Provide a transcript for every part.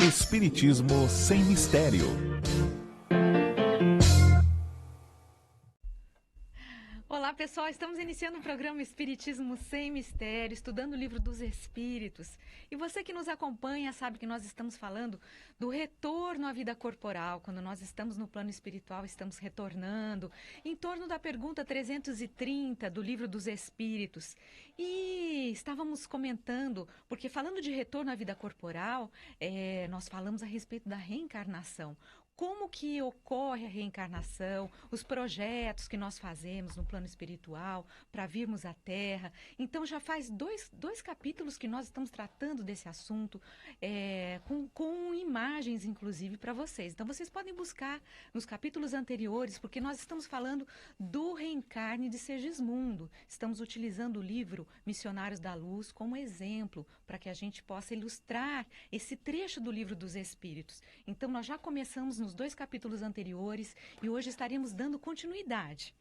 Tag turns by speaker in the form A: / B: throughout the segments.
A: Espiritismo sem mistério.
B: Olá pessoal, estamos iniciando o programa Espiritismo Sem Mistério, estudando o livro dos Espíritos. E você que nos acompanha sabe que nós estamos falando do retorno à vida corporal. Quando nós estamos no plano espiritual, estamos retornando em torno da pergunta 330 do livro dos Espíritos. E estávamos comentando, porque falando de retorno à vida corporal, nós falamos a respeito da reencarnação. Como que ocorre a reencarnação, os projetos que nós fazemos no plano espiritual para virmos à Terra. Então, já faz dois capítulos que nós estamos tratando desse assunto, com imagens, inclusive, para vocês. Então, vocês podem buscar nos capítulos anteriores, porque nós estamos falando do reencarne de Segismundo. Estamos utilizando o livro Missionários da Luz como exemplo, para que a gente possa ilustrar esse trecho do livro dos Espíritos. Então, nós já começamos nos 2 capítulos anteriores e hoje estaremos dando continuidade.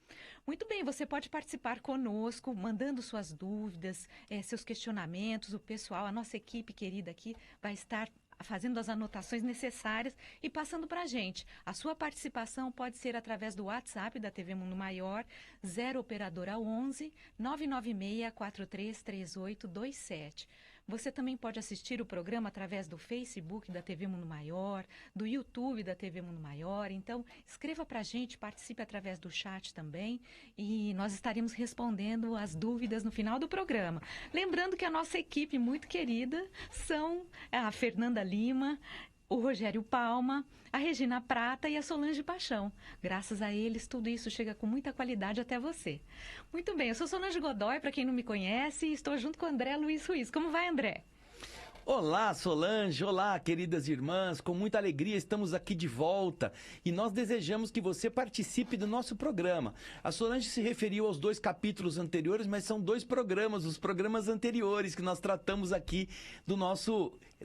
B: Muito bem, você pode participar conosco, mandando suas dúvidas, seus questionamentos. O pessoal, a nossa equipe querida aqui vai estar fazendo as anotações necessárias e passando para a gente. A sua participação pode ser através do WhatsApp da TV Mundo Maior, 0 operadora 11 996 433827. Você também pode assistir o programa através do Facebook da TV Mundo Maior, do YouTube da TV Mundo Maior. Então, escreva para a gente, participe através do chat também e nós estaremos respondendo as dúvidas no final do programa. Lembrando que a nossa equipe muito querida são a Fernanda Lima, o Rogério Palma, a Regina Prata e a Solange Paixão. Graças a eles, tudo isso chega com muita qualidade até você. Muito bem, eu sou Solange Godoy, para quem não me conhece, e estou junto com o André Luiz Ruiz. Como vai, André?
C: Olá, Solange, olá, queridas irmãs, com muita alegria estamos aqui de volta e nós desejamos que você participe do nosso programa. A Solange se referiu aos 2 capítulos anteriores, mas são 2 programas, os programas anteriores que nós tratamos aqui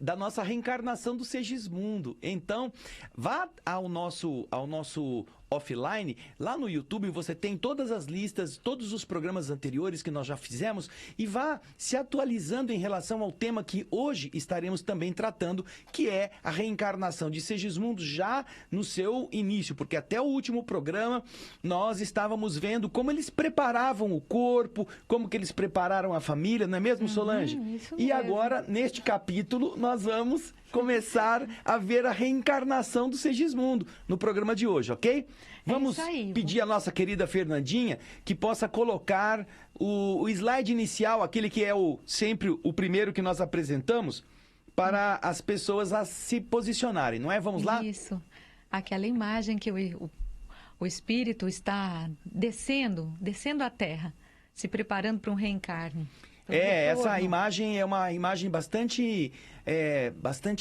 C: da nossa reencarnação do Segismundo. Então, vá ao nosso offline, lá no YouTube você tem todas as listas, todos os programas anteriores que nós já fizemos e vá se atualizando em relação ao tema que hoje estaremos também tratando, que é a reencarnação de Segismundo já no seu início, porque até o último programa nós estávamos vendo como eles preparavam o corpo, como que eles prepararam a família, não é mesmo, Solange?
B: Isso
C: E
B: mesmo.
C: agora, neste capítulo, nós vamos começar a ver a reencarnação do Segismundo no programa de hoje, ok? Vamos pedir à nossa querida Fernandinha que possa colocar o slide inicial, aquele que é sempre o primeiro que nós apresentamos, para as pessoas a se posicionarem, não é? Vamos lá?
B: Isso. Aquela imagem que o espírito está descendo à Terra, se preparando para um reencarne.
C: Essa imagem é uma imagem bastante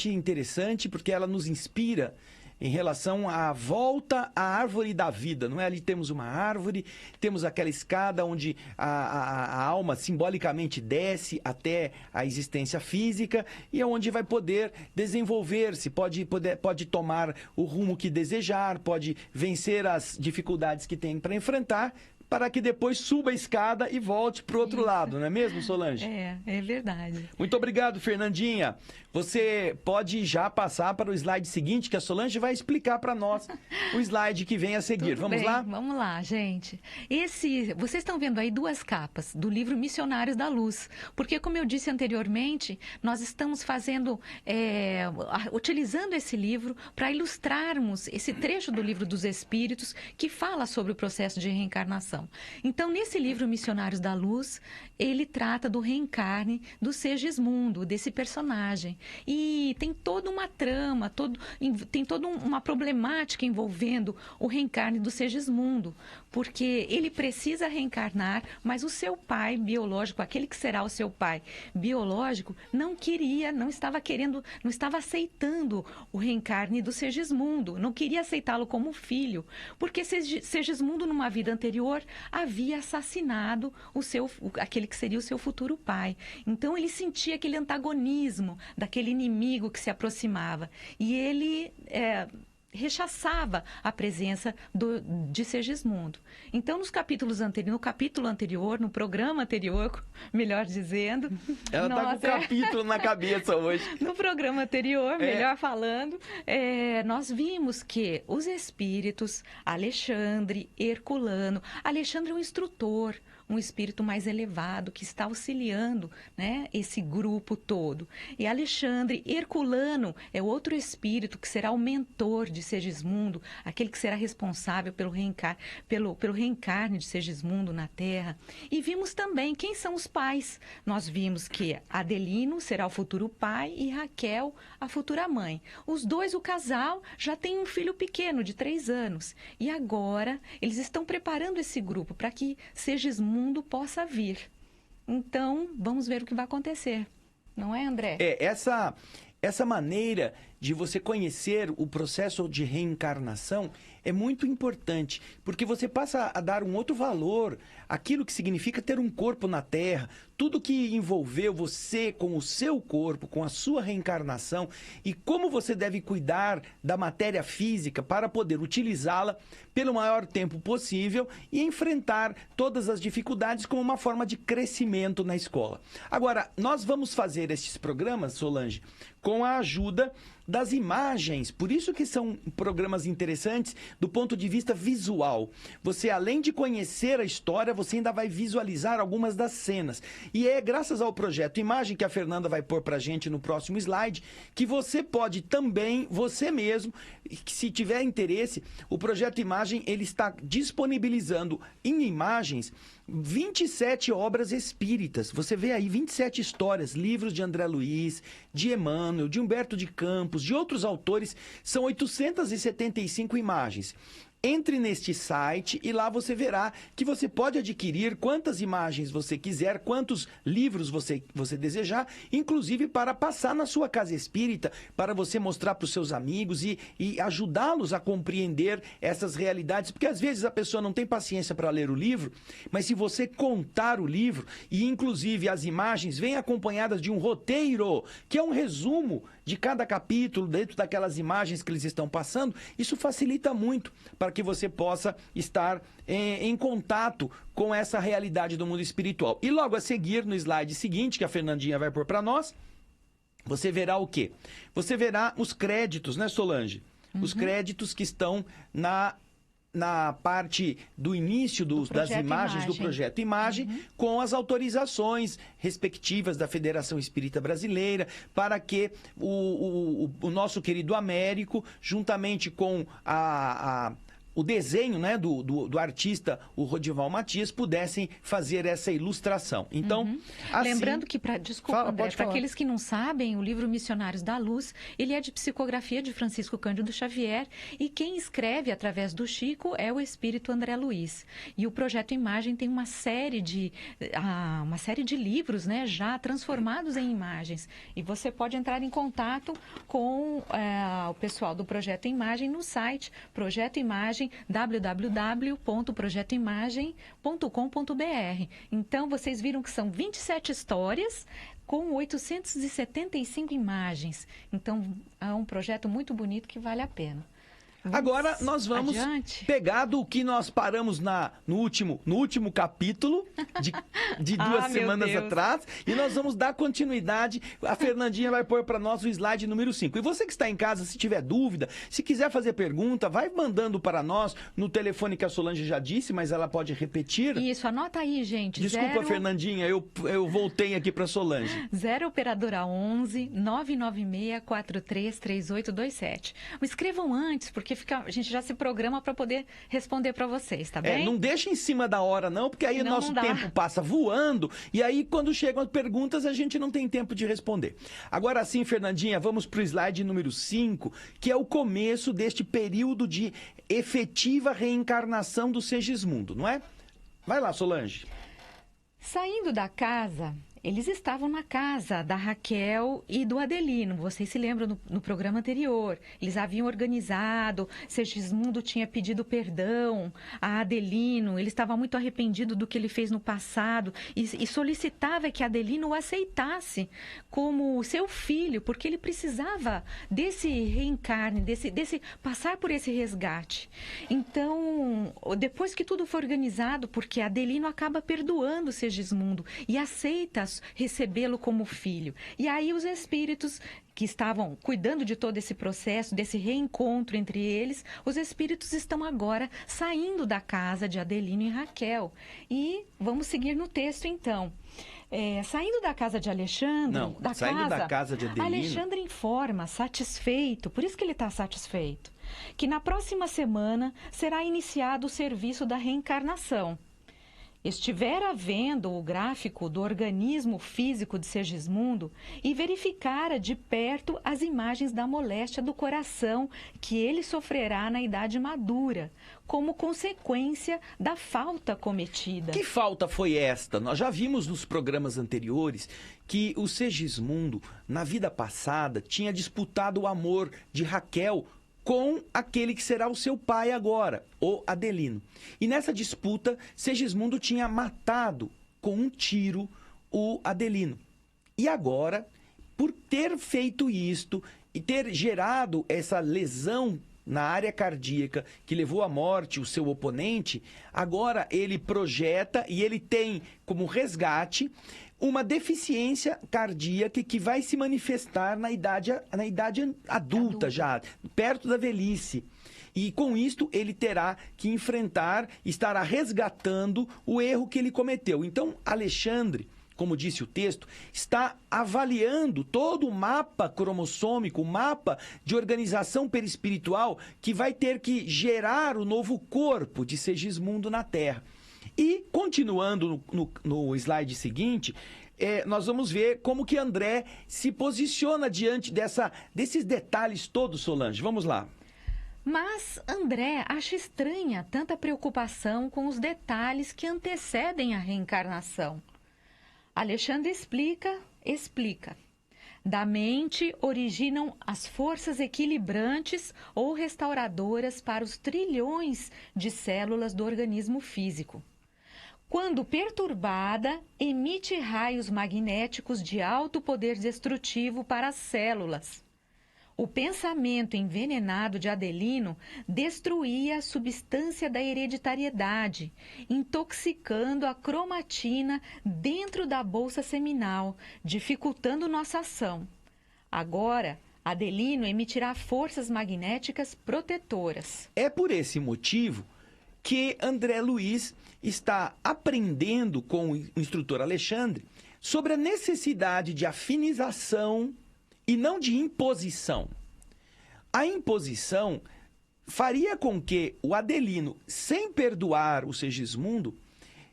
C: interessante, porque ela nos inspira em relação à volta à árvore da vida, não é? Ali temos uma árvore, temos aquela escada onde a alma simbolicamente desce até a existência física e é onde vai poder desenvolver-se, pode tomar o rumo que desejar, pode vencer as dificuldades que tem para enfrentar, para que depois suba a escada e volte para o outro lado, não é mesmo, Solange?
B: É verdade.
C: Muito obrigado, Fernandinha. Você pode já passar para o slide seguinte, que a Solange vai explicar para nós o slide que vem a seguir.
B: Tudo
C: Vamos
B: bem,
C: lá?
B: Vamos lá, gente. Vocês estão vendo aí 2 capas do livro Missionários da Luz, porque, como eu disse anteriormente, nós estamos utilizando esse livro para ilustrarmos esse trecho do livro dos Espíritos que fala sobre o processo de reencarnação. Então, nesse livro Missionários da Luz, ele trata do reencarne do Segismundo, desse personagem. E tem toda uma trama, tem toda uma problemática envolvendo o reencarne do Segismundo, porque ele precisa reencarnar, mas o seu pai biológico, aquele que será o seu pai biológico, não estava aceitando o reencarne do Segismundo, não queria aceitá-lo como filho, porque Segismundo, numa vida anterior, havia assassinado aquele que seria o seu futuro pai. Então ele sentia aquele antagonismo daquele inimigo que se aproximava. E ele rechaçava a presença de Segismundo. Então, no capítulo anterior, no programa anterior, melhor dizendo...
C: Ela está com o capítulo na cabeça hoje.
B: No programa anterior, melhor falando, nós vimos que os espíritos, Alexandre, Herculano... Alexandre é um instrutor, um espírito mais elevado que está auxiliando, né, esse grupo todo. E Alexandre, Herculano é outro espírito que será o mentor de Segismundo, aquele que será responsável pelo reencarne de Segismundo na Terra. E vimos também quem são os pais. Nós vimos que Adelino será o futuro pai e Raquel a futura mãe. Os dois, o casal, já tem um filho pequeno de 3 anos. E agora eles estão preparando esse grupo para que Segismundo possa vir. Então, vamos ver o que vai acontecer. Não é, André?
C: Essa maneira de você conhecer o processo de reencarnação é muito importante, porque você passa a dar um outro valor àquilo que significa ter um corpo na Terra, tudo que envolveu você com o seu corpo, com a sua reencarnação e como você deve cuidar da matéria física para poder utilizá-la pelo maior tempo possível e enfrentar todas as dificuldades como uma forma de crescimento na escola. Agora, nós vamos fazer estes programas, Solange, com a ajuda das imagens, por isso que são programas interessantes do ponto de vista visual. Você, além de conhecer a história, você ainda vai visualizar algumas das cenas. E é graças ao projeto Imagem, que a Fernanda vai pôr pra gente no próximo slide, que você pode também, você mesmo, se tiver interesse, o projeto Imagem, ele está disponibilizando em imagens 27 obras espíritas. Você vê aí 27 histórias, livros de André Luiz, de Emmanuel, de Humberto de Campos, de outros autores. São 875 imagens. Entre neste site e lá você verá que você pode adquirir quantas imagens você quiser, quantos livros você desejar, inclusive para passar na sua casa espírita, para você mostrar para os seus amigos e ajudá-los a compreender essas realidades. Porque às vezes a pessoa não tem paciência para ler o livro, mas se você contar o livro e inclusive as imagens vêm acompanhadas de um roteiro, que é um resumo de cada capítulo dentro daquelas imagens que eles estão passando, isso facilita muito para que você possa estar em contato com essa realidade do mundo espiritual. E logo a seguir, no slide seguinte, que a Fernandinha vai pôr para nós, você verá o quê? Você verá os créditos, né, Solange? Os créditos que estão na parte do início das imagens do projeto Imagem, com as autorizações respectivas da Federação Espírita Brasileira, para que o nosso querido Américo, juntamente com o desenho, né, do artista, o Rodival Matias, pudessem fazer essa ilustração. Então, assim...
B: Lembrando que, desculpa, André, para aqueles que não sabem, o livro Missionários da Luz, ele é de psicografia de Francisco Cândido Xavier, e quem escreve através do Chico é o espírito André Luiz. E o Projeto Imagem tem uma série de livros, né, já transformados em imagens. E você pode entrar em contato com o pessoal do Projeto Imagem no site Projeto Imagem, www.projetoimagem.com.br. Então, vocês viram que são 27 histórias com 875 imagens. Então, é um projeto muito bonito que vale a pena.
C: Agora nós vamos pegar do que nós paramos no último capítulo de 2 semanas atrás, e nós vamos dar continuidade. A Fernandinha vai pôr para nós o slide número 5. E você que está em casa, se tiver dúvida, se quiser fazer pergunta, vai mandando para nós no telefone que a Solange já disse, mas ela pode repetir.
B: Isso, anota aí, gente.
C: Desculpa, Fernandinha, eu voltei aqui para Solange.
B: 0 operadora 11 996 43 3827. Escrevam antes, porque a gente já se programa para poder responder para vocês, tá bem?
C: Não deixa em cima da hora, não, porque aí o nosso tempo passa voando, e aí quando chegam as perguntas a gente não tem tempo de responder. Agora sim, Fernandinha, vamos para o slide número 5, que é o começo deste período de efetiva reencarnação do Segismundo, não é? Vai lá, Solange.
B: Saindo da casa, eles estavam na casa da Raquel e do Adelino. Vocês se lembram no programa anterior? Eles haviam organizado, Segismundo tinha pedido perdão a Adelino, ele estava muito arrependido do que ele fez no passado e solicitava que Adelino o aceitasse como seu filho, porque ele precisava desse reencarne, desse passar por esse resgate. Então, depois que tudo foi organizado, porque Adelino acaba perdoando Segismundo e aceita recebê-lo como filho. E aí os espíritos que estavam cuidando de todo esse processo, desse reencontro entre eles, os espíritos estão agora saindo da casa de Adelino e Raquel. E vamos seguir no texto, então. Saindo da casa de Alexandre...
C: Não, saindo da casa de Adelino...
B: Alexandre informa, satisfeito, por isso que ele está satisfeito, que na próxima semana será iniciado o serviço da reencarnação. Estiver havendo o gráfico do organismo físico de Segismundo e verificara de perto as imagens da moléstia do coração que ele sofrerá na idade madura, como consequência da falta cometida.
C: Que falta foi esta? Nós já vimos nos programas anteriores que o Segismundo, na vida passada, tinha disputado o amor de Raquel com aquele que será o seu pai agora, o Adelino. E nessa disputa, Segismundo tinha matado com um tiro o Adelino. E agora, por ter feito isto e ter gerado essa lesão na área cardíaca que levou à morte o seu oponente, agora ele projeta e ele tem como resgate uma deficiência cardíaca que vai se manifestar na idade adulta já, perto da velhice. E com isto ele terá que enfrentar, estará resgatando o erro que ele cometeu. Então, Alexandre, como disse o texto, está avaliando todo o mapa cromossômico, o mapa de organização perispiritual que vai ter que gerar o novo corpo de Segismundo na Terra. E, continuando no slide seguinte, nós vamos ver como que André se posiciona diante desses detalhes todos, Solange. Vamos lá.
B: Mas André acha estranha tanta preocupação com os detalhes que antecedem a reencarnação. Alexandre explica. Da mente originam as forças equilibrantes ou restauradoras para os trilhões de células do organismo físico. Quando perturbada, emite raios magnéticos de alto poder destrutivo para as células. O pensamento envenenado de Adelino destruía a substância da hereditariedade, intoxicando a cromatina dentro da bolsa seminal, dificultando nossa ação. Agora, Adelino emitirá forças magnéticas protetoras.
C: É por esse motivo que André Luiz está aprendendo com o instrutor Alexandre sobre a necessidade de afinização e não de imposição. A imposição faria com que o Adelino, sem perdoar o Segismundo,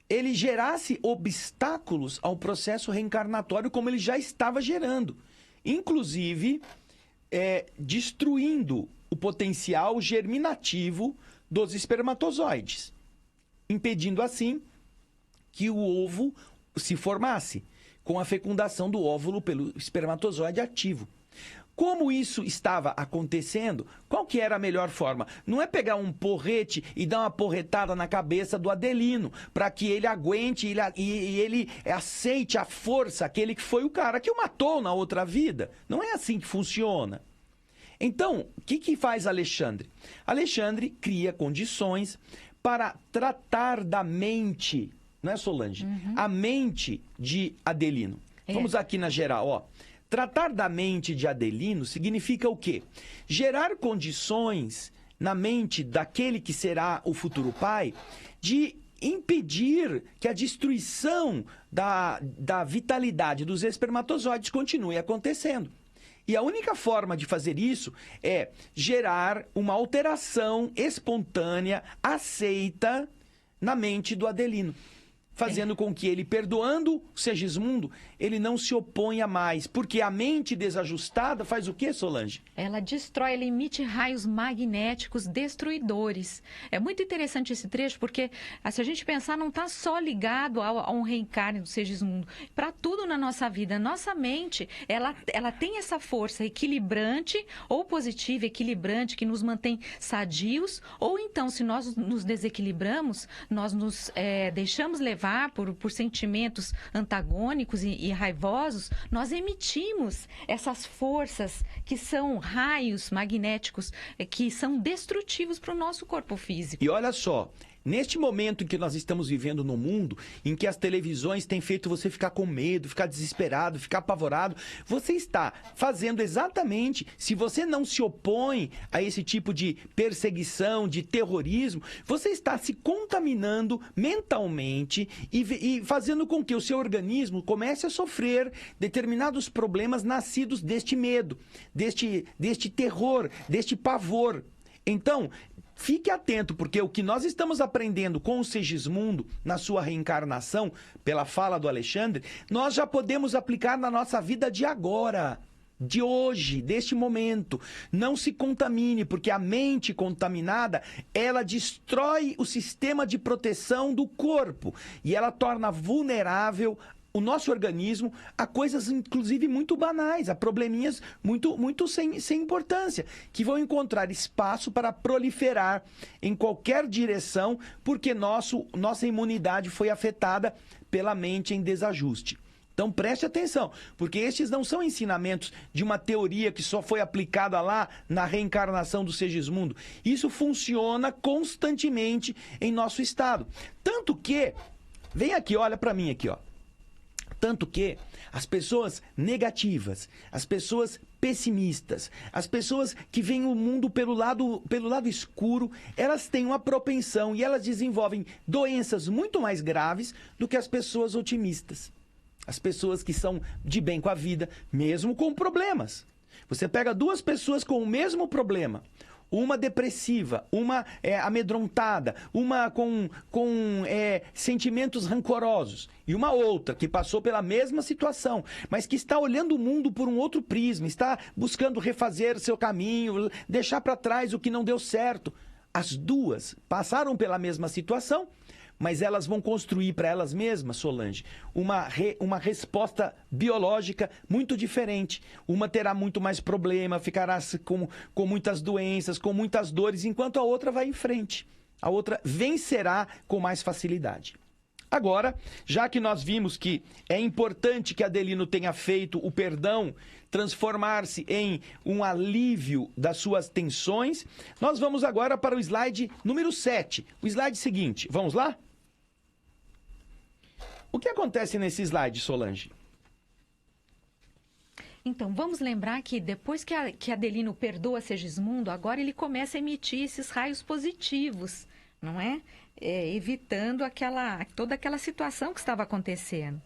C: ele gerasse obstáculos ao processo reencarnatório como ele já estava gerando, inclusive destruindo o potencial germinativo dos espermatozoides, impedindo assim que o ovo se formasse com a fecundação do óvulo pelo espermatozoide ativo. Como isso estava acontecendo, qual que era a melhor forma? Não é pegar um porrete e dar uma porretada na cabeça do Adelino, para que ele aguente e ele aceite a força, aquele que foi o cara que o matou na outra vida. Não é assim que funciona. Então, o que faz Alexandre? Alexandre cria condições para tratar da mente, não é, Solange? A mente de Adelino. Vamos aqui na geral, ó. Tratar da mente de Adelino significa o quê? Gerar condições na mente daquele que será o futuro pai de impedir que a destruição da vitalidade dos espermatozoides continue acontecendo. E a única forma de fazer isso é gerar uma alteração espontânea, aceita, na mente do Adelino. fazendo com que ele, perdoando o Segismundo, ele não se oponha mais. Porque a mente desajustada faz o quê, Solange?
B: Ela destrói, ela emite raios magnéticos destruidores. É muito interessante esse trecho, porque se a gente pensar, não está só ligado a um reencarne do Segismundo. Para tudo na nossa vida, nossa mente, ela tem essa força equilibrante, ou positiva, equilibrante, que nos mantém sadios, ou então, se nós nos desequilibramos, nós nos deixamos levar por sentimentos antagônicos e raivosos, nós emitimos essas forças que são raios magnéticos, que são destrutivos para o nosso corpo físico.
C: E olha só, neste momento em que nós estamos vivendo no mundo, em que as televisões têm feito você ficar com medo, ficar desesperado, ficar apavorado, você está fazendo exatamente, se você não se opõe a esse tipo de perseguição, de terrorismo, você está se contaminando mentalmente e fazendo com que o seu organismo comece a sofrer determinados problemas nascidos deste medo, deste terror, deste pavor. Então, fique atento, porque o que nós estamos aprendendo com o Segismundo, na sua reencarnação, pela fala do Alexandre, nós já podemos aplicar na nossa vida de agora, de hoje, deste momento. Não se contamine, porque a mente contaminada, ela destrói o sistema de proteção do corpo e ela torna vulnerável o nosso organismo a coisas, inclusive, muito banais, a probleminhas muito sem importância, que vão encontrar espaço para proliferar em qualquer direção, porque nossa imunidade foi afetada pela mente em desajuste. Então preste atenção, porque estes não são ensinamentos de uma teoria que só foi aplicada lá na reencarnação do Segismundo. Isso funciona constantemente em nosso estado. Tanto que, vem aqui, olha para mim aqui, ó. Tanto que as pessoas negativas, as pessoas pessimistas, as pessoas que veem o mundo pelo lado escuro, elas têm uma propensão e elas desenvolvem doenças muito mais graves do que as pessoas otimistas. As pessoas que são de bem com a vida, mesmo com problemas. Você pega duas pessoas com o mesmo problema, uma depressiva, uma amedrontada, uma com sentimentos rancorosos, e uma outra que passou pela mesma situação, mas que está olhando o mundo por um outro prisma, está buscando refazer seu caminho, deixar para trás o que não deu certo. As duas passaram pela mesma situação, mas elas vão construir para elas mesmas, Solange, uma resposta biológica muito diferente. Uma terá muito mais problema, ficará com muitas doenças, com muitas dores, enquanto a outra vai em frente. A outra vencerá com mais facilidade. Agora, já que nós vimos que é importante que Adelino tenha feito o perdão transformar-se em um alívio das suas tensões, nós vamos agora para o slide número 7. O slide seguinte, vamos lá? O que acontece nesse slide, Solange?
B: Então, vamos lembrar que depois que Adelino perdoa Segismundo, agora ele começa a emitir esses raios positivos, não é? Evitando toda aquela situação que estava acontecendo.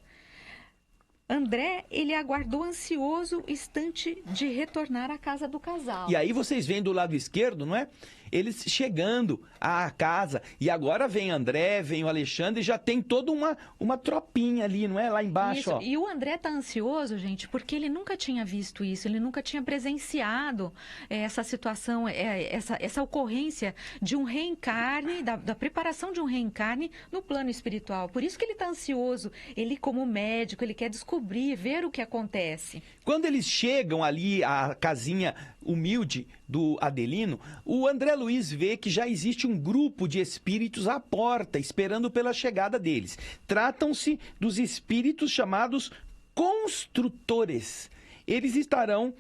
B: André, ele aguardou ansioso o instante de retornar à casa do casal.
C: E aí vocês veem do lado esquerdo, não é? Eles chegando à casa, e agora vem André, vem o Alexandre, e já tem toda uma tropinha ali, não é? Lá embaixo,
B: isso.
C: Ó.
B: E o André tá ansioso, gente, porque ele nunca tinha visto isso, ele nunca tinha presenciado essa situação, essa ocorrência de um reencarne, da preparação de um reencarne no plano espiritual. Por isso que ele tá ansioso, ele como médico, ele quer descobrir, ver o que acontece.
C: Quando eles chegam ali à casinha humilde do Adelino, o André Luiz vê que já existe um grupo de espíritos à porta, esperando pela chegada deles. Tratam-se dos espíritos chamados construtores. Eles estarão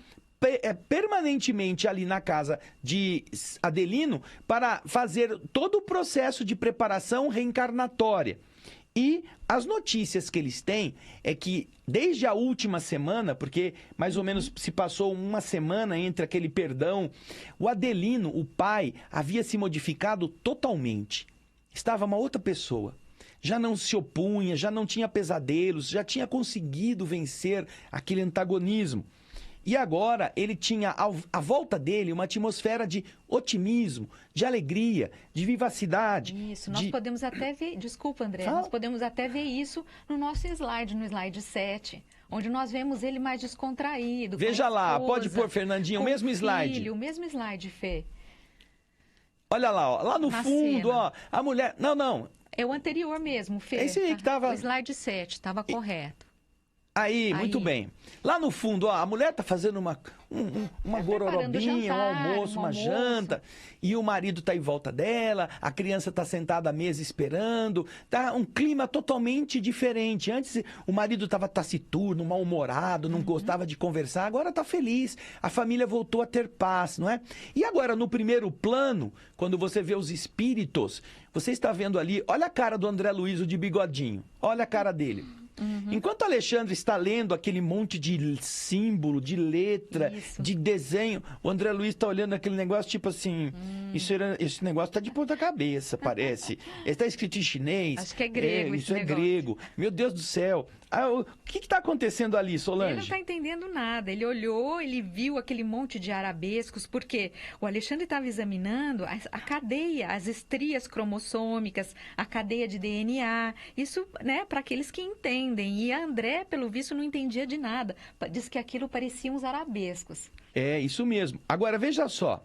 C: permanentemente ali na casa de Adelino para fazer todo o processo de preparação reencarnatória. E as notícias que eles têm é que desde a última semana, porque mais ou menos se passou uma semana entre aquele perdão, o Adelino, o pai, havia se modificado totalmente. Estava uma outra pessoa. Já não se opunha, já não tinha pesadelos, já tinha conseguido vencer aquele antagonismo. E agora ele tinha à volta dele uma atmosfera de otimismo, de alegria, de vivacidade.
B: Isso, nós podemos até ver, desculpa André, nós podemos até ver isso no nosso slide, no slide 7, onde nós vemos ele mais descontraído.
C: Veja lá,
B: esposa,
C: pode pôr, Fernandinho, o mesmo slide.
B: Filho, o mesmo slide, Fê.
C: Olha lá, ó, lá no fundo,
B: cena.
C: ó, a mulher... Não.
B: É o anterior mesmo, Fê.
C: É esse aí que tava...
B: O slide 7, estava correto.
C: Aí, muito bem. Lá no fundo, ó, a mulher tá fazendo uma gororobinha, um almoço, uma janta, e o marido tá em volta dela, a criança tá sentada à mesa esperando, tá um clima totalmente diferente. Antes o marido tava taciturno, mal-humorado, não gostava de conversar, agora tá feliz. A família voltou a ter paz, não é? E agora, no primeiro plano, quando você vê os espíritos, você está vendo ali, olha a cara do André Luiz, o de bigodinho, olha a cara dele. Enquanto Alexandre está lendo aquele monte de símbolo, de letra, de desenho, o André Luiz está olhando aquele negócio tipo assim, esse negócio está de ponta cabeça, parece. Está escrito em chinês.
B: Acho que é grego
C: isso é
B: negócio.
C: grego. Meu Deus do céu. O que está acontecendo ali, Solange?
B: Ele não está entendendo nada. Ele olhou, ele viu aquele monte de arabescos, porque o Alexandre estava examinando a cadeia, as estrias cromossômicas, a cadeia de DNA. Isso, né, para aqueles que entendem. E a André, pelo visto, não entendia de nada. Diz que aquilo parecia uns arabescos.
C: É, isso mesmo. Agora, veja só.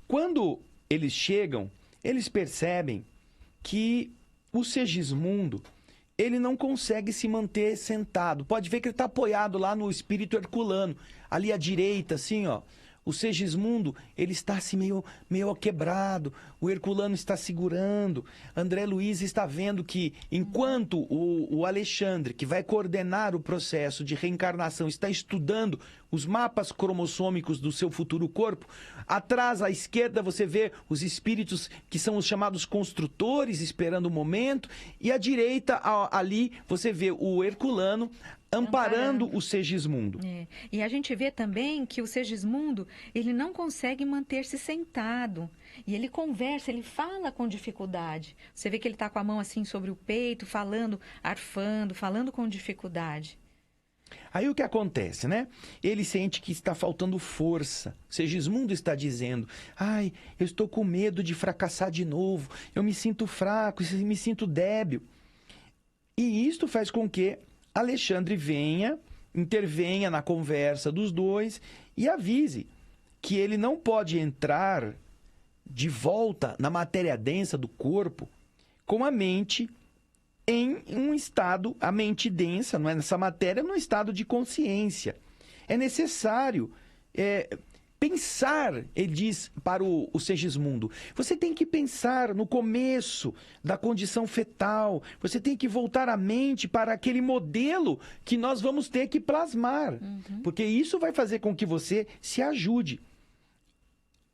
C: Quando eles chegam, eles percebem que o Segismundo, ele não consegue se manter sentado. Pode ver que ele está apoiado lá no espírito herculano. Ali à direita, assim, ó. O Segismundo, ele está assim meio quebrado. O herculano está segurando. André Luiz está vendo que, enquanto o Alexandre, que vai coordenar o processo de reencarnação, está estudando os mapas cromossômicos do seu futuro corpo, atrás à esquerda você vê os espíritos que são os chamados construtores, esperando o momento, e à direita, ali, você vê o herculano amparando o Segismundo.
B: É. E a gente vê também que o Segismundo, ele não consegue manter-se sentado. E ele conversa, ele fala com dificuldade. Você vê que ele está com a mão assim sobre o peito, falando, arfando, falando com dificuldade.
C: Aí o que acontece, né? Ele sente que está faltando força. Segismundo está dizendo, ai, eu estou com medo de fracassar de novo. Eu me sinto fraco, eu me sinto débil. E isto faz com que Alexandre intervenha na conversa dos dois e avise que ele não pode entrar de volta na matéria densa do corpo com a mente em um estado, a mente densa, não é nessa matéria, num estado de consciência. É necessário pensar, ele diz para o Segismundo, você tem que pensar no começo da condição fetal, você tem que voltar a mente para aquele modelo que nós vamos ter que plasmar, porque isso vai fazer com que você se ajude.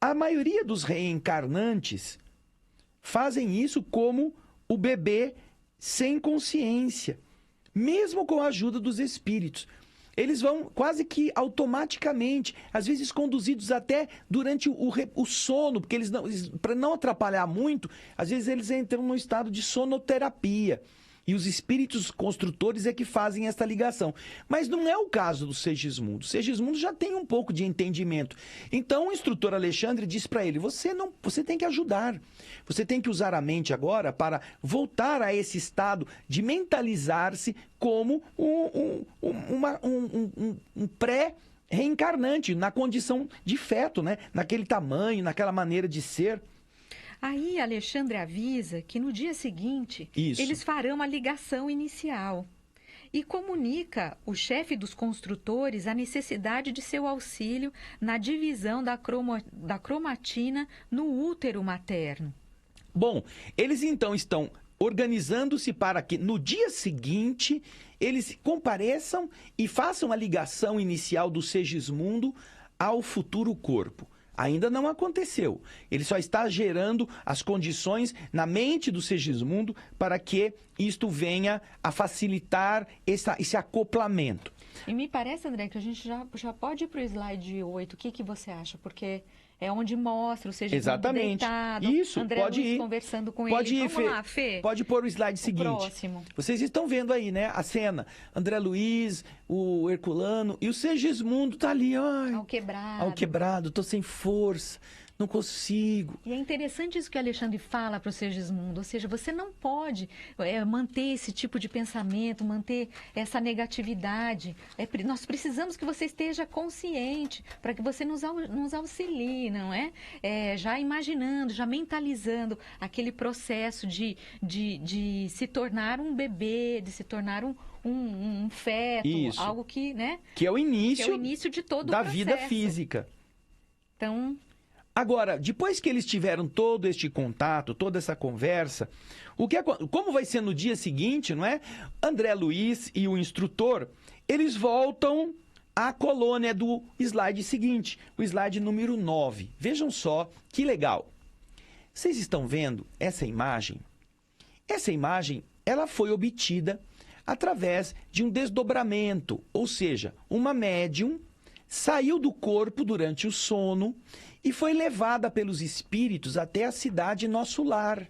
C: A maioria dos reencarnantes fazem isso como o bebê sem consciência, mesmo com a ajuda dos espíritos. Eles vão quase que automaticamente, às vezes conduzidos até durante o sono, porque para não atrapalhar muito, às vezes eles entram num estado de sonoterapia. E os espíritos construtores é que fazem essa ligação. Mas não é o caso do Segismundo. O Segismundo já tem um pouco de entendimento. Então o instrutor Alexandre diz para ele, você tem que ajudar. Você tem que usar a mente agora para voltar a esse estado de mentalizar-se como um pré-reencarnante, na condição de feto, né? Naquele tamanho, naquela maneira de ser.
B: Aí Alexandre avisa que no dia seguinte eles farão a ligação inicial e comunica o chefe dos construtores a necessidade de seu auxílio na divisão da cromatina no útero materno.
C: Bom, eles então estão organizando-se para que no dia seguinte eles compareçam e façam a ligação inicial do Segismundo ao futuro corpo. Ainda não aconteceu. Ele só está gerando as condições na mente do Segismundo para que isto venha a facilitar esse acoplamento.
B: E me parece, André, que a gente já pode ir para o slide 8. O que você acha? Porque é onde mostra o Segismundo
C: Exatamente.
B: deitado.
C: Isso,
B: André
C: pode
B: Luiz
C: ir.
B: conversando com
C: Pode
B: ele.
C: ir,
B: Vamos
C: Fê.
B: lá, Fê.
C: Pode pôr o slide seguinte.
B: Próximo.
C: Vocês estão vendo aí, né? A cena. André Luiz, o Herculano e o Segismundo tá ali. Ai,
B: Ao quebrado.
C: ao quebrado, tô sem força, não consigo.
B: E é interessante isso que o Alexandre fala para o Segismundo, ou seja, você não pode manter esse tipo de pensamento, manter essa negatividade. Nós precisamos que você esteja consciente para que você nos auxilie, não é? Já imaginando, já mentalizando aquele processo de se tornar um bebê, de se tornar um feto,
C: Isso.
B: algo que, né?
C: Que é o
B: Que é
C: início,
B: o início de todo o
C: da
B: processo.
C: vida física.
B: Então,
C: Agora, depois que eles tiveram todo este contato, toda essa conversa, como vai ser no dia seguinte, não é? André Luiz e o instrutor, eles voltam à colônia do slide seguinte, o slide número 9. Vejam só que legal. Vocês estão vendo essa imagem? Essa imagem, ela foi obtida através de um desdobramento, ou seja, uma médium saiu do corpo durante o sono e foi levada pelos espíritos até a cidade Nosso Lar,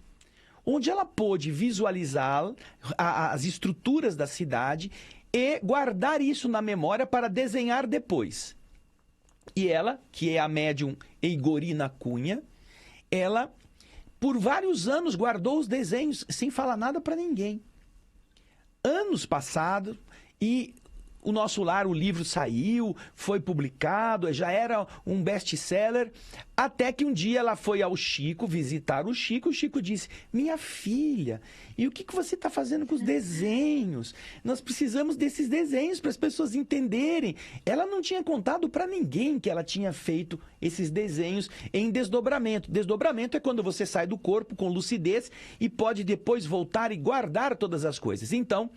C: onde ela pôde visualizar as estruturas da cidade e guardar isso na memória para desenhar depois. E ela, que é a médium Eigorina Cunha, ela, por vários anos, guardou os desenhos sem falar nada para ninguém. Anos passados e o Nosso Lar, o livro saiu, foi publicado, já era um best-seller, até que um dia ela foi ao Chico, visitar o Chico disse, minha filha, e o que você está fazendo com os desenhos? Nós precisamos desses desenhos para as pessoas entenderem. Ela não tinha contado para ninguém que ela tinha feito esses desenhos em desdobramento. Desdobramento é quando você sai do corpo com lucidez e pode depois voltar e guardar todas as coisas. Então,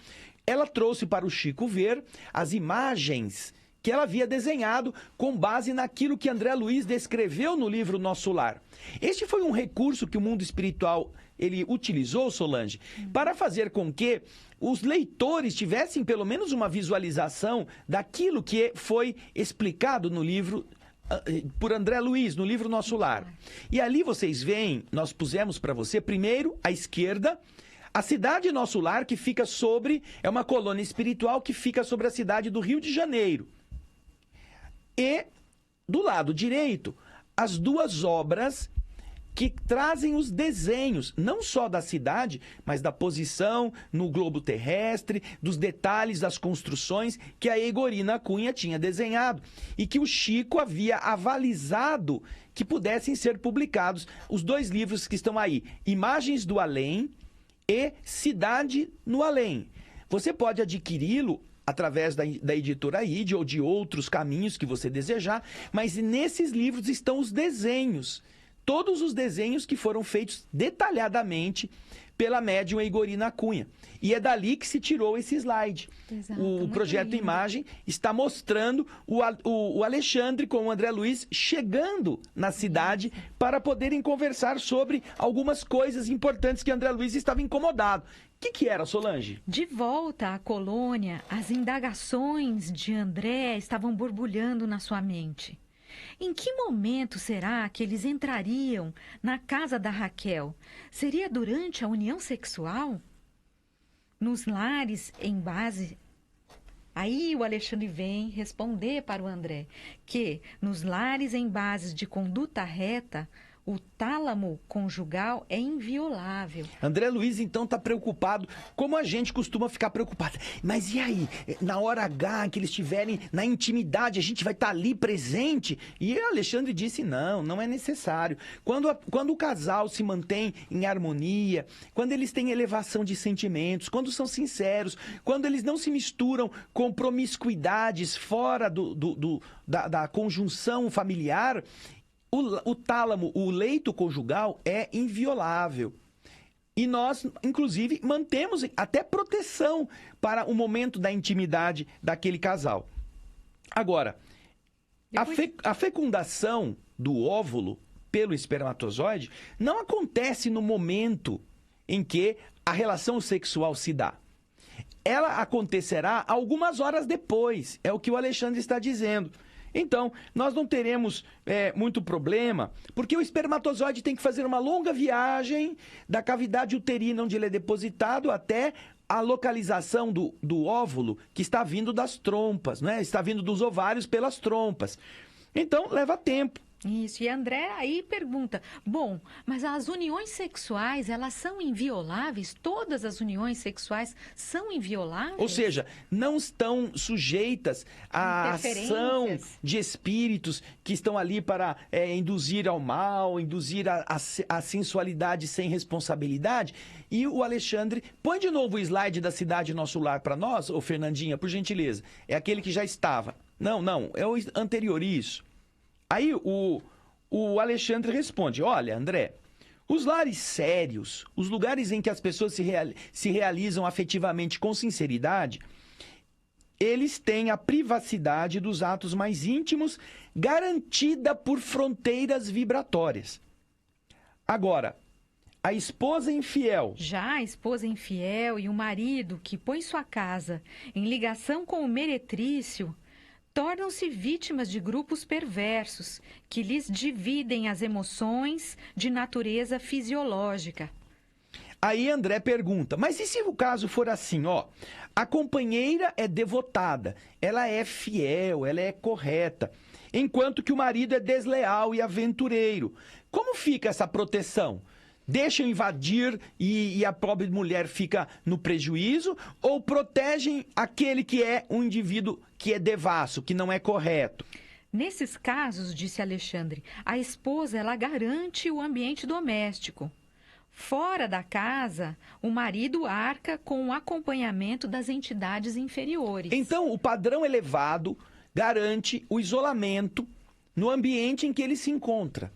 C: ela trouxe para o Chico ver as imagens que ela havia desenhado com base naquilo que André Luiz descreveu no livro Nosso Lar. Este foi um recurso que o mundo espiritual ele utilizou, Solange, para fazer com que os leitores tivessem pelo menos uma visualização daquilo que foi explicado no livro por André Luiz, no livro Nosso Lar. E ali vocês veem, nós pusemos para você, primeiro, à esquerda, a cidade Nosso Lar, que fica é uma colônia espiritual que fica sobre a cidade do Rio de Janeiro. E, do lado direito, as duas obras que trazem os desenhos, não só da cidade, mas da posição no globo terrestre, dos detalhes das construções que a Eigorina Cunha tinha desenhado e que o Chico havia avalizado que pudessem ser publicados. Os dois livros que estão aí, Imagens do Além e Cidade no Além. Você pode adquiri-lo através da editora ID ou de outros caminhos que você desejar, mas nesses livros estão os desenhos, todos os desenhos que foram feitos detalhadamente pela médium Eigorina Cunha. E é dali que se tirou esse slide.
B: Exato,
C: O projeto
B: lindo.
C: Imagem está mostrando o Alexandre com o André Luiz chegando na cidade para poderem conversar sobre algumas coisas importantes que André Luiz estava incomodado. O que era, Solange?
B: De volta à colônia, as indagações de André estavam borbulhando na sua mente. Em que momento será que eles entrariam na casa da Raquel? Seria durante a união sexual? Nos lares em base... Aí o Alexandre vem responder para o André que nos lares em bases de conduta reta, o tálamo conjugal é inviolável.
C: André Luiz, então, está preocupado, como a gente costuma ficar preocupado. Mas e aí? Na hora H, que eles estiverem na intimidade, a gente vai estar ali presente? E Alexandre disse, não é necessário. Quando o casal se mantém em harmonia, quando eles têm elevação de sentimentos, quando são sinceros, quando eles não se misturam com promiscuidades fora da conjunção familiar, o tálamo, o leito conjugal é inviolável. E nós, inclusive, mantemos até proteção para o momento da intimidade daquele casal. Agora, a fecundação do óvulo pelo espermatozoide não acontece no momento em que a relação sexual se dá. Ela acontecerá algumas horas depois, é o que o Alexandre está dizendo. Então, nós não teremos muito problema, porque o espermatozoide tem que fazer uma longa viagem da cavidade uterina onde ele é depositado até a localização do óvulo que está vindo das trompas, né? Está vindo dos ovários pelas trompas. Então, leva tempo.
B: Isso, e André aí pergunta, bom, mas as uniões sexuais, elas são invioláveis? Todas as uniões sexuais são invioláveis?
C: Ou seja, não estão sujeitas à ação de espíritos que estão ali para induzir ao mal, induzir a sensualidade sem responsabilidade. E o Alexandre, põe de novo o slide da Cidade Nosso Lar para nós, ô Fernandinha, por gentileza. É aquele que já estava. Não, é o anterior, isso. Aí o Alexandre responde, olha, André, os lares sérios, os lugares em que as pessoas se realizam afetivamente com sinceridade, eles têm a privacidade dos atos mais íntimos garantida por fronteiras vibratórias. Agora, a esposa infiel...
B: Já a esposa infiel e o marido que põe sua casa em ligação com o meretrício... tornam-se vítimas de grupos perversos que lhes dividem as emoções de natureza fisiológica.
C: Aí André pergunta, mas e se o caso for assim, ó? A companheira é devotada, ela é fiel, ela é correta, enquanto que o marido é desleal e aventureiro. Como fica essa proteção? Deixam invadir e a pobre mulher fica no prejuízo? Ou protegem aquele que é um indivíduo que é devasso, que não é correto?
B: Nesses casos, disse Alexandre, a esposa ela garante o ambiente doméstico. Fora da casa, o marido arca com o acompanhamento das entidades inferiores.
C: Então, o padrão elevado garante o isolamento no ambiente em que ele se encontra.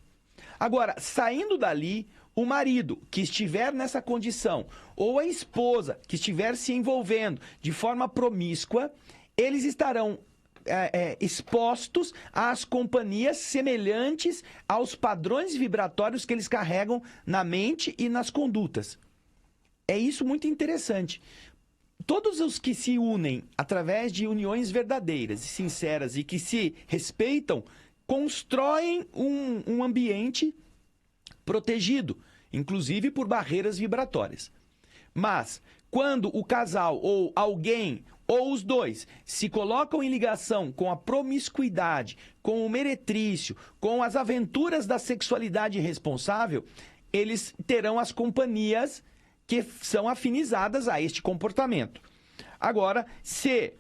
C: Agora, saindo dali... o marido que estiver nessa condição ou a esposa que estiver se envolvendo de forma promíscua, eles estarão expostos às companhias semelhantes aos padrões vibratórios que eles carregam na mente e nas condutas. É isso muito interessante. Todos os que se unem através de uniões verdadeiras e sinceras e que se respeitam, constroem um ambiente protegido, inclusive por barreiras vibratórias. Mas, quando o casal ou alguém, ou os dois, se colocam em ligação com a promiscuidade, com o meretrício, com as aventuras da sexualidade irresponsável, eles terão as companhias que são afinizadas a este comportamento. Agora, se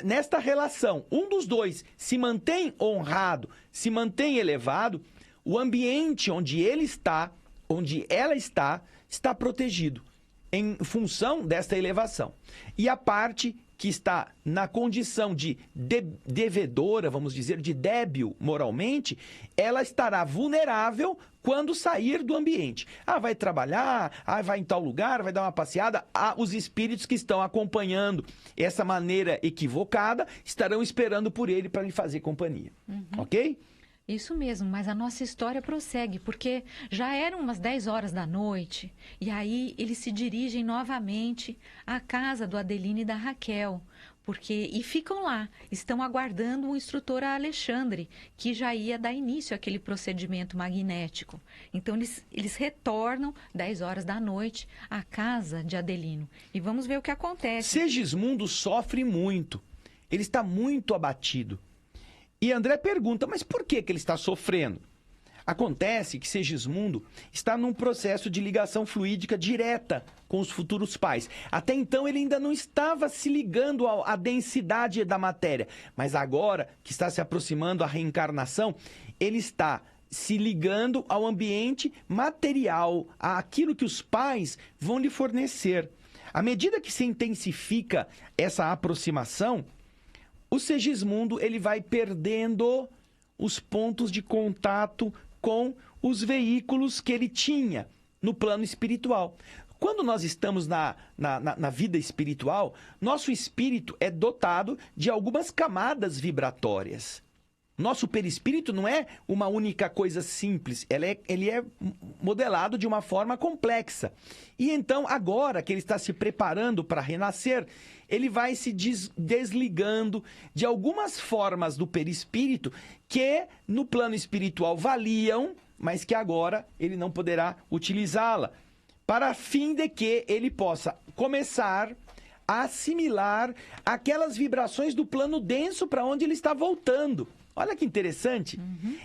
C: nesta relação, um dos dois se mantém honrado, se mantém elevado, o ambiente onde ele está, onde ela está protegido em função desta elevação. E a parte que está na condição de devedora, vamos dizer, de débil moralmente, ela estará vulnerável quando sair do ambiente. Vai trabalhar, vai em tal lugar, vai dar uma passeada. Os espíritos que estão acompanhando essa maneira equivocada estarão esperando por ele para lhe fazer companhia. Ok?
B: Isso mesmo, mas a nossa história prossegue, porque já eram umas 10 horas da noite, e aí eles se dirigem novamente à casa do Adelino e da Raquel, e ficam lá, estão aguardando o instrutor Alexandre, que já ia dar início àquele procedimento magnético. Então eles retornam 10 horas da noite à casa de Adelino, e vamos ver o que acontece.
C: Segismundo sofre muito, ele está muito abatido. E André pergunta, mas por que ele está sofrendo? Acontece que Segismundo está num processo de ligação fluídica direta com os futuros pais. Até então ele ainda não estava se ligando à densidade da matéria, mas agora que está se aproximando a reencarnação, ele está se ligando ao ambiente material, àquilo que os pais vão lhe fornecer. À medida que se intensifica essa aproximação, o Segismundo ele vai perdendo os pontos de contato com os veículos que ele tinha no plano espiritual. Quando nós estamos na vida espiritual, nosso espírito é dotado de algumas camadas vibratórias. Nosso perispírito não é uma única coisa simples, ele é modelado de uma forma complexa. E então, agora que ele está se preparando para renascer, ele vai se desligando de algumas formas do perispírito que no plano espiritual valiam, mas que agora ele não poderá utilizá-la, para fim de que ele possa começar a assimilar aquelas vibrações do plano denso para onde ele está voltando. Olha que interessante.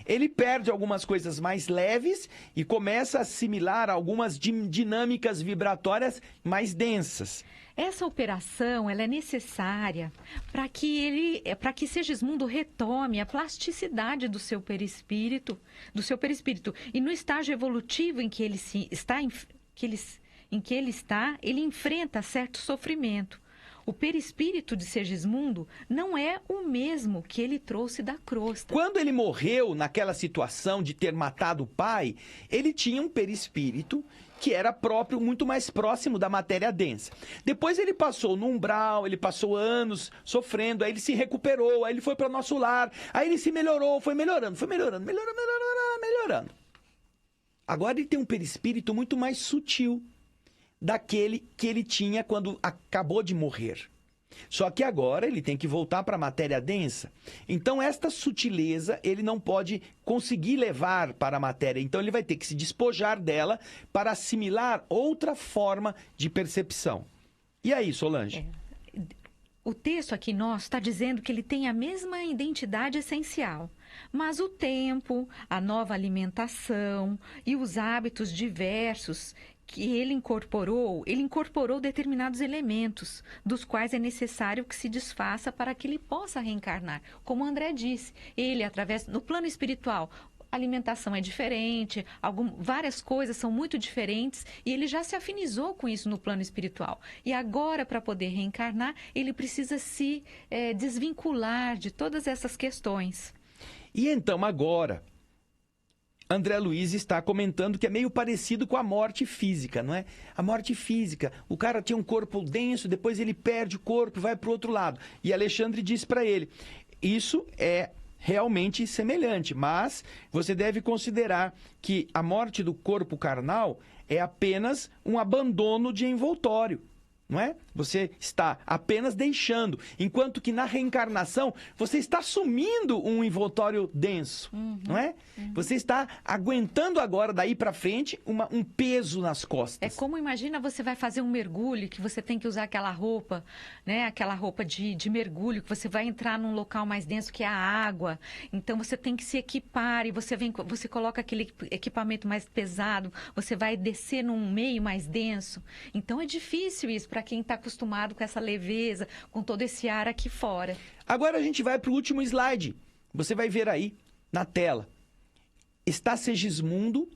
C: Ele perde algumas coisas mais leves e começa a assimilar algumas dinâmicas vibratórias mais densas.
B: Essa operação ela é necessária para que Segismundo retome a plasticidade do seu perispírito, e no estágio evolutivo em que ele está, ele enfrenta certo sofrimento. O perispírito de Segismundo não é o mesmo que ele trouxe da crosta.
C: Quando ele morreu naquela situação de ter matado o pai, ele tinha um perispírito que era próprio, muito mais próximo da matéria densa. Depois ele passou no umbral, ele passou anos sofrendo, aí ele se recuperou, aí ele foi para o nosso lar, aí ele se melhorou, foi melhorando. Agora ele tem um perispírito muito mais sutil daquele que ele tinha quando acabou de morrer. Só que agora ele tem que voltar para a matéria densa. Então, esta sutileza ele não pode conseguir levar para a matéria. Então, ele vai ter que se despojar dela para assimilar outra forma de percepção. E aí, Solange?
B: O texto aqui nosso está dizendo que ele tem a mesma identidade essencial, mas o tempo, a nova alimentação e os hábitos diversos que ele incorporou determinados elementos, dos quais é necessário que se desfaça para que ele possa reencarnar. Como o André disse, no plano espiritual, a alimentação é diferente, várias coisas são muito diferentes, e ele já se afinizou com isso no plano espiritual. E agora, para poder reencarnar, ele precisa se desvincular de todas essas questões.
C: E então, agora, André Luiz está comentando que é meio parecido com a morte física, não é? A morte física, o cara tinha um corpo denso, depois ele perde o corpo, vai para o outro lado. E Alexandre disse para ele, isso é realmente semelhante, mas você deve considerar que a morte do corpo carnal é apenas um abandono de envoltório. Não é? Você está apenas deixando, enquanto que na reencarnação você está assumindo um envoltório denso, não é? Você está aguentando agora, daí para frente, um peso nas costas.
B: É como, imagina, você vai fazer um mergulho, que você tem que usar aquela roupa, né? Aquela roupa de mergulho, que você vai entrar num local mais denso que é a água. Então você tem que se equipar e você coloca aquele equipamento mais pesado, você vai descer num meio mais denso. Então é difícil isso para quem está acostumado com essa leveza, com todo esse ar aqui fora.
C: Agora a gente vai para o último slide. Você vai ver aí na tela. Está Segismundo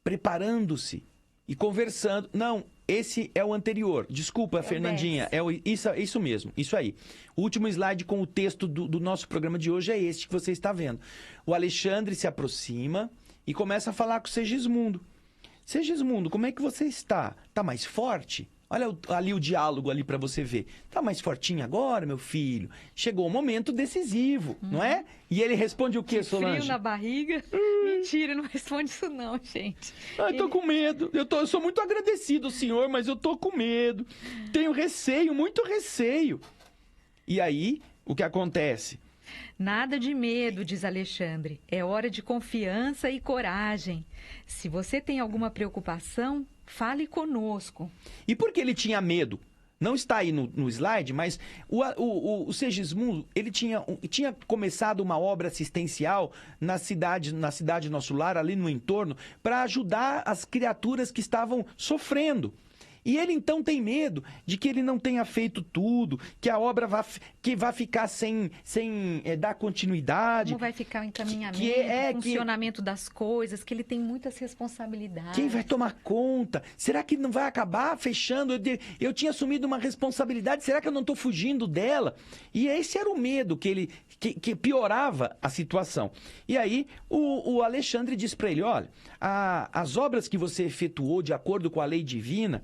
C: preparando-se e conversando. Não, esse é o anterior. Desculpa, Fernandinha. Isso mesmo, isso aí. O último slide com o texto do nosso programa de hoje é este que você está vendo. O Alexandre se aproxima e começa a falar com o Segismundo. Segismundo, como é que você está? Está mais forte? Olha ali o diálogo ali para você ver. Tá mais fortinho agora, meu filho? Chegou o momento decisivo, não é? E ele responde o quê, Solange?
B: Frio na barriga? Mentira, não responde isso não, gente.
C: Eu tô com medo. Eu sou muito agradecido ao senhor, mas eu tô com medo. Tenho receio, muito receio. E aí, o que acontece?
B: Nada de medo, diz Alexandre. É hora de confiança e coragem. Se você tem alguma preocupação, fale conosco.
C: E por que ele tinha medo? Não está aí no slide, mas o Segismundo, ele tinha começado uma obra assistencial na cidade Nosso Lar, ali no entorno, para ajudar as criaturas que estavam sofrendo. E ele então tem medo de que ele não tenha feito tudo, que a obra vá ficar sem dar continuidade.
B: Como vai ficar o encaminhamento, o funcionamento das coisas, que ele tem muitas responsabilidades.
C: Quem vai tomar conta? Será que não vai acabar fechando? Eu tinha assumido uma responsabilidade, será que eu não estou fugindo dela? E esse era o medo que piorava a situação. E aí o Alexandre diz para ele, olha, as obras que você efetuou de acordo com a lei divina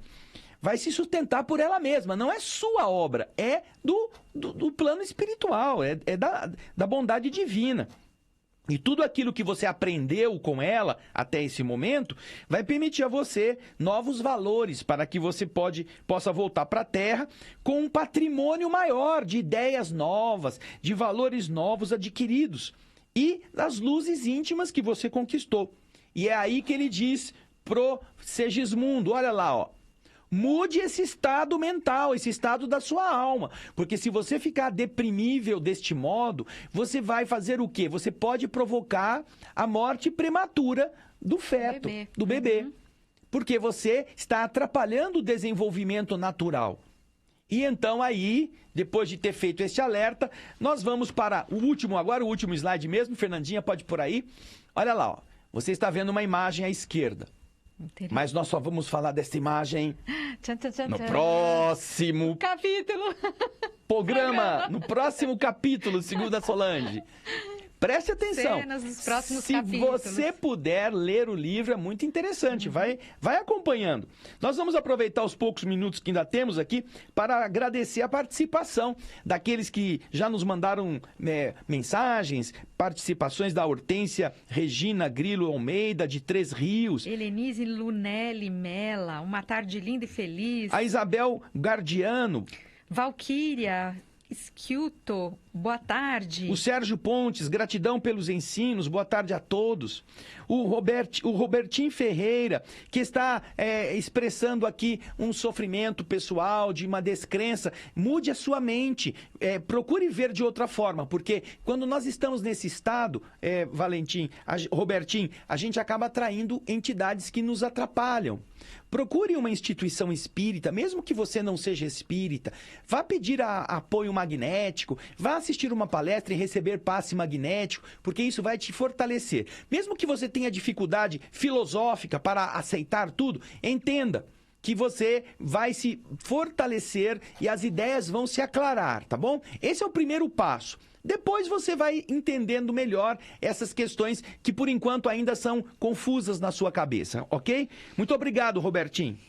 C: vai se sustentar por ela mesma. Não é sua obra, é do plano espiritual, é da bondade divina. E tudo aquilo que você aprendeu com ela até esse momento vai permitir a você novos valores para que você possa voltar para a Terra com um patrimônio maior de ideias novas, de valores novos adquiridos e das luzes íntimas que você conquistou. E é aí que ele diz pro Segismundo, olha lá, ó. Mude esse estado mental, esse estado da sua alma. Porque se você ficar deprimível deste modo, você vai fazer o quê? Você pode provocar a morte prematura do feto, do bebê. Porque você está atrapalhando o desenvolvimento natural. E então aí, depois de ter feito este alerta, nós vamos para o último, agora o último slide mesmo. Fernandinha, pode por aí. Olha lá, ó. Você está vendo uma imagem à esquerda. Mas nós só vamos falar dessa imagem no próximo
B: capítulo.
C: Programa, no próximo capítulo, segundo a Solange. Preste atenção.
B: Cenas dos próximos
C: Se
B: capítulos.
C: você puder ler o livro, é muito interessante. Vai acompanhando. Nós vamos aproveitar os poucos minutos que ainda temos aqui para agradecer a participação daqueles que já nos mandaram mensagens, participações da Hortência Regina Grilo Almeida, de Três Rios.
B: Helenise Lunelli Mela, uma tarde linda e feliz.
C: A Isabel Gardiano.
B: Valquíria Esquiuto, boa tarde.
C: O Sérgio Pontes, gratidão pelos ensinos, boa tarde a todos. O Robertinho Ferreira, que está expressando aqui um sofrimento pessoal, de uma descrença. Mude a sua mente, procure ver de outra forma, porque quando nós estamos nesse estado, Robertinho, a gente acaba atraindo entidades que nos atrapalham. Procure uma instituição espírita, mesmo que você não seja espírita. Vá pedir apoio magnético, vá assistir uma palestra e receber passe magnético, porque isso vai te fortalecer. Mesmo que você tenha dificuldade filosófica para aceitar tudo, entenda que você vai se fortalecer e as ideias vão se aclarar, tá bom? Esse é o primeiro passo. Depois você vai entendendo melhor essas questões que, por enquanto, ainda são confusas na sua cabeça, ok? Muito obrigado, Robertinho.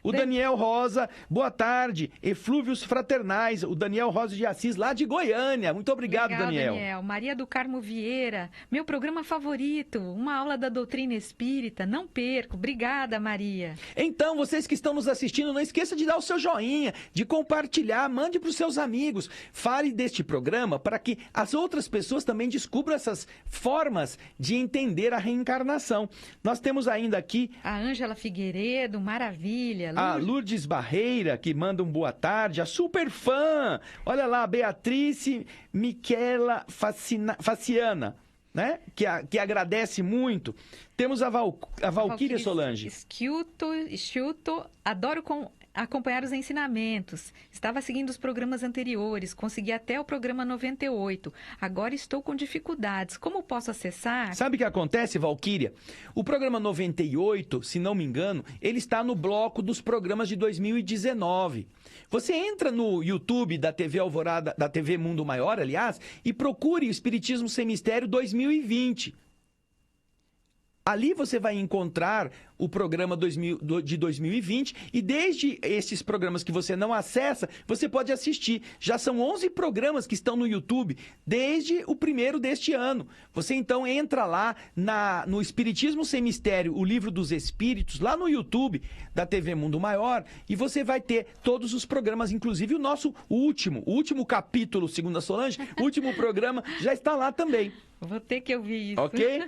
C: O Daniel Rosa, boa tarde. Eflúvios fraternais. O Daniel Rosa de Assis, lá de Goiânia. Muito obrigado, Daniel.
B: Maria do Carmo Vieira, meu programa favorito, uma aula da doutrina espírita. Não perco. Obrigada, Maria.
C: Então, vocês que estão nos assistindo, não esqueça de dar o seu joinha, de compartilhar, mande para os seus amigos. Fale deste programa para que as outras pessoas também descubram essas formas de entender a reencarnação. Nós temos ainda aqui
B: a Ângela Figueiredo, maravilha.
C: A Lourdes Barreira, que manda um boa tarde. A super fã. Olha lá, Beatrice Miquela Faciana, né? Que agradece muito. Temos a Valquíria Solange.
B: Escuto, adoro acompanhar os ensinamentos. Estava seguindo os programas anteriores, consegui até o programa 98. Agora estou com dificuldades. Como posso acessar?
C: Sabe o que acontece, Valquíria? O programa 98, se não me engano, ele está no bloco dos programas de 2019. Você entra no YouTube da TV Alvorada, da TV Mundo Maior, aliás, e procure o Espiritismo Sem Mistério 2020. Ali você vai encontrar o programa de 2020 e desde esses programas que você não acessa, você pode assistir. Já são 11 programas que estão no YouTube desde o primeiro deste ano. Você então entra lá no Espiritismo Sem Mistério, o Livro dos Espíritos, lá no YouTube da TV Mundo Maior, e você vai ter todos os programas, inclusive o último capítulo, segundo a Solange, o último programa já está lá também.
B: Vou ter que ouvir isso.
C: Ok?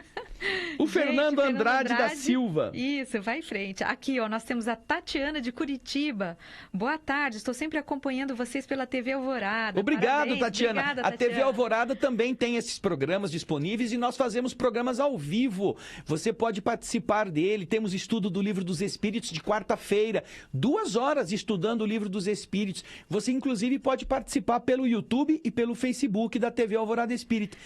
C: O Fernando Andrade da Silva.
B: Isso, vai em frente. Aqui, ó, nós temos a Tatiana de Curitiba. Boa tarde, estou sempre acompanhando vocês pela TV Alvorada.
C: Obrigado,
B: parabéns.
C: Tatiana.
B: Obrigada,
C: a
B: Tatiana.
C: TV Alvorada também tem esses programas disponíveis e nós fazemos programas ao vivo. Você pode participar dele. Temos estudo do Livro dos Espíritos de quarta-feira. 2 horas estudando o Livro dos Espíritos. Você, inclusive, pode participar pelo YouTube e pelo Facebook da TV Alvorada Espírita.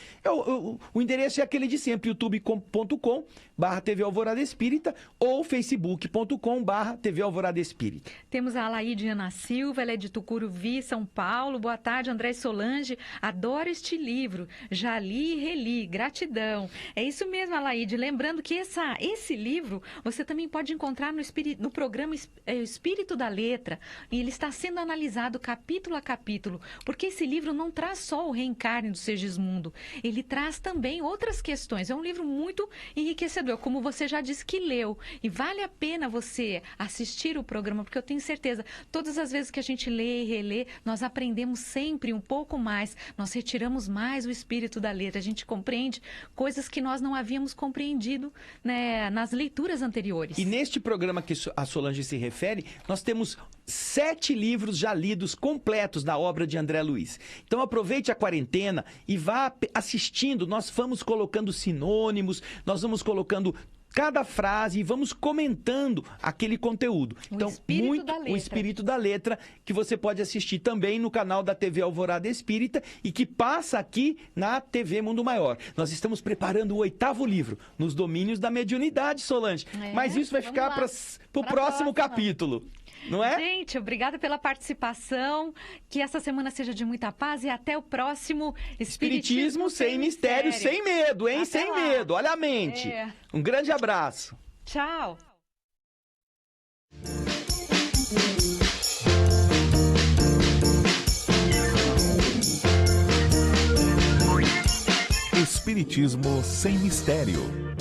C: O endereço é aquele de sempre, youtube.com youtube.com/TV Alvorada Espírita ou facebook.com/TV Alvorada Espírita.
B: Temos a Alaide Ana Silva, ela é de Tucuruvi, São Paulo. Boa tarde, André Solange. Adoro este livro. Já li e reli. Gratidão. É isso mesmo, Alaide. Lembrando que esse livro você também pode encontrar no programa Espírito da Letra. E ele está sendo analisado capítulo a capítulo, porque esse livro não traz só o reencarne do Segismundo. Ele traz também outras questões. É um livro muito enriquecedor, como você já disse que leu. E vale a pena você assistir o programa, porque eu tenho certeza, todas as vezes que a gente lê e relê, nós aprendemos sempre um pouco mais, nós retiramos mais o espírito da letra, a gente compreende coisas que nós não havíamos compreendido, né, nas leituras anteriores.
C: E neste programa que a Solange se refere, nós temos 7 livros já lidos completos da obra de André Luiz. Então aproveite a quarentena e vá assistindo. Nós vamos colocando sinônimos, nós vamos colocando cada frase e vamos comentando aquele conteúdo. Então, o Espírito da Letra, que você pode assistir também no canal da TV Alvorada Espírita e que passa aqui na TV Mundo Maior. Nós estamos preparando o 8º livro, Nos Domínios da Mediunidade, Solange. Mas isso vai ficar para o próximo capítulo. Não é?
B: Gente, obrigada pela participação. Que essa semana seja de muita paz e até o próximo
C: Espiritismo sem mistério, sem medo, hein? Até sem lá. Medo. Olha a mente. Um grande abraço.
B: Tchau.
A: Espiritismo sem mistério.